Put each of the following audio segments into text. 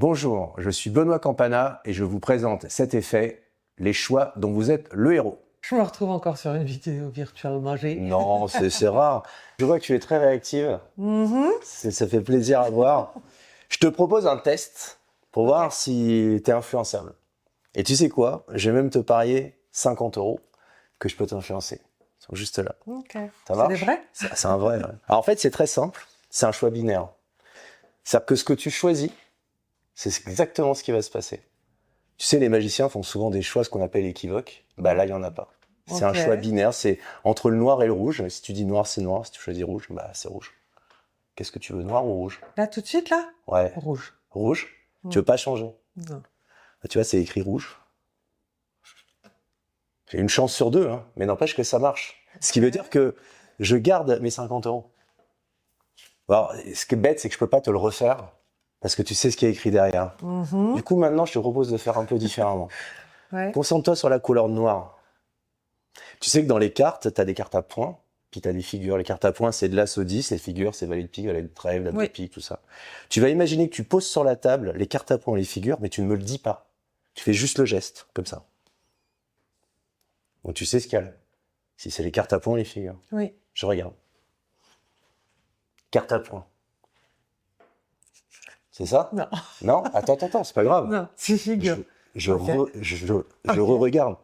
Bonjour, je suis Benoît Campana et je vous présente cet effet, les choix dont vous êtes le héros. Je me retrouve encore sur une vidéo Virtual Magic. Non, c'est rare. Je vois que tu es très réactive. Ça fait plaisir à voir. Je te propose un test pour voir si tu es influençable. Et tu sais quoi? Je vais même te parier 50 € que je peux t'influencer. Ils sont juste là. Ok. Ça marche? C'est des vrais? C'est un vrai. Ouais. Alors en fait, c'est très simple. C'est un choix binaire. C'est-à-dire que ce que tu choisis, c'est exactement ce qui va se passer. Tu sais, les magiciens font souvent des choix, ce qu'on appelle équivoques. Bah là, il n'y en a pas. C'est un choix binaire, c'est entre le noir et le rouge. Si tu dis noir, c'est noir. Si tu choisis rouge, bah c'est rouge. Qu'est-ce que tu veux, noir ou rouge? Là, tout de suite, là? Ouais. Rouge. Rouge? Tu veux pas changer? Non. Bah, tu vois, c'est écrit rouge. J'ai une chance sur deux, hein, mais n'empêche que ça marche. Ce qui veut dire que je garde mes 50 €. Alors, ce qui est bête, c'est que je peux pas te le refaire, parce que tu sais ce qui est écrit derrière. Du coup, maintenant, je te propose de faire un peu différemment. Concentre-toi sur la couleur noire. Tu sais que dans les cartes, tu as des cartes à points, puis tu as des figures. Les cartes à points, c'est de l'as au 10, les figures, c'est valet de pique, valet de trèfle, dame de pique, tout ça. Tu vas imaginer que tu poses sur la table les cartes à points et les figures, mais tu ne me le dis pas. Tu fais juste le geste, comme ça. Donc tu sais ce qu'il y a là. Si c'est les cartes à points et les figures. Oui. Je regarde. Carte à points. C'est ça? Non. Non? Attends, c'est pas grave. Non, c'est figure. Je re-regarde.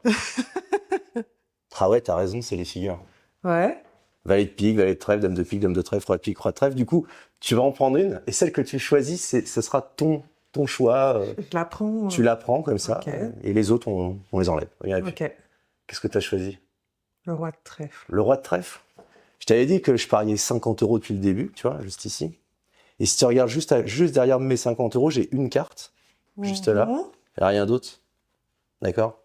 Ah ouais, t'as raison, c'est les figures. Ouais. Valet de pique, valet de trèfle, dame de pique, dame de trèfle, roi de pique, roi de trèfle. Du coup, tu vas en prendre une, et celle que tu choisis, ce sera ton choix. Je la prends. Tu la prends comme ça, et les autres, on les enlève. Ok. Qu'est-ce que tu as choisi? Le roi de trèfle. Le roi de trèfle. Je t'avais dit que je pariais 50 € depuis le début, tu vois, juste ici. Et si tu regardes juste derrière mes 50 €, j'ai une carte, juste là. Il n'y a rien d'autre. D'accord?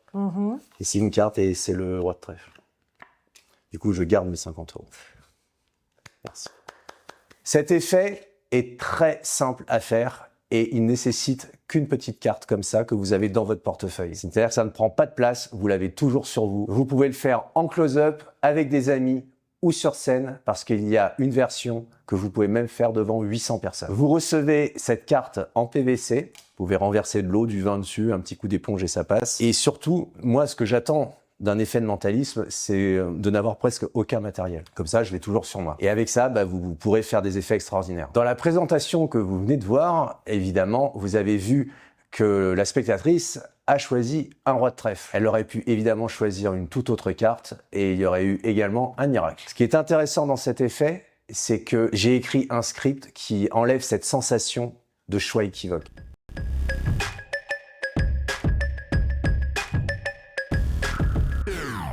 Et c'est une carte et c'est le roi de trèfle. Du coup, je garde mes 50 €. Merci. Cet effet est très simple à faire et il nécessite qu'une petite carte comme ça que vous avez dans votre portefeuille. C'est-à-dire que ça ne prend pas de place, vous l'avez toujours sur vous. Vous pouvez le faire en close-up, avec des amis ou sur scène, parce qu'il y a une version que vous pouvez même faire devant 800 personnes. Vous recevez cette carte en PVC, vous pouvez renverser de l'eau, du vin dessus, un petit coup d'éponge et ça passe. Et surtout, moi, ce que j'attends d'un effet de mentalisme, c'est de n'avoir presque aucun matériel. Comme ça, je l'ai toujours sur moi. Et avec ça, vous pourrez faire des effets extraordinaires. Dans la présentation que vous venez de voir, évidemment, vous avez vu que la spectatrice a choisi un roi de trèfle. Elle aurait pu évidemment choisir une toute autre carte et il y aurait eu également un miracle. Ce qui est intéressant dans cet effet, c'est que j'ai écrit un script qui enlève cette sensation de choix équivoque.